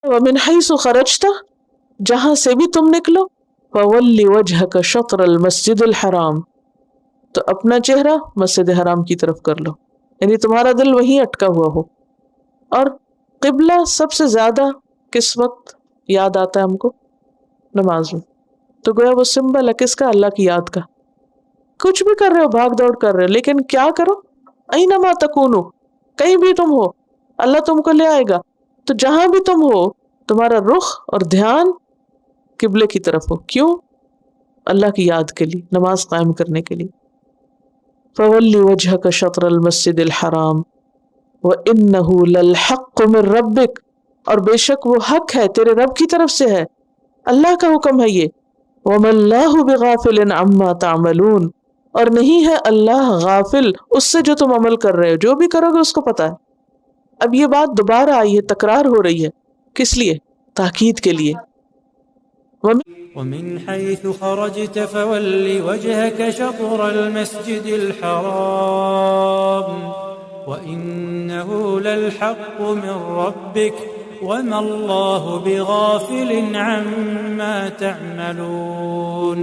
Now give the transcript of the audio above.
ومن حیث خرجت، جہاں سے بھی تم نکلو، فولی وجہک شطر المسجد الحرام، تو اپنا چہرہ مسجد حرام کی طرف کر لو، یعنی تمہارا دل وہیں اٹکا ہوا ہو. اور قبلہ سب سے زیادہ کس وقت یاد آتا ہے ہم کو؟ نماز میں. تو گویا وہ سمبل ہے کس کا؟ اللہ کی یاد کا. کچھ بھی کر رہے ہو، بھاگ دوڑ کر رہے ہو، لیکن کیا کرو؟ اینما تکونو، کہیں بھی تم ہو اللہ تم کو لے آئے گا. تو جہاں بھی تم ہو تمہارا رخ اور دھیان قبلے کی طرف ہو. کیوں؟ اللہ کی یاد کے لیے، نماز قائم کرنے کے لیے. فَوَلِّ وَجْهَكَ شَطْرَ الْمَسْجِدِ الْحَرَامِ وَإِنَّهُ لَلْحَقُّ مِنْ رَبِّكَ، اور بے شک وہ حق ہے تیرے رب کی طرف سے ہے، اللہ کا حکم ہے یہ. وَمَا اللَّهُ بِغَافِلٍ عَمَّا تَعْمَلُونَ، اور نہیں ہے اللہ غافل اس سے جو تم عمل کر رہے ہو، جو بھی کرو گے اس کو پتا ہے. اب یہ بات دوبارہ آئی ہے، تکرار ہو رہی ہے، کس لیے؟ تاکید کے لیے. ومن حيث خرجت فول وجهك شطر المسجد الحرام وإنه للحق من ربك وما الله بغافل عما تعملون.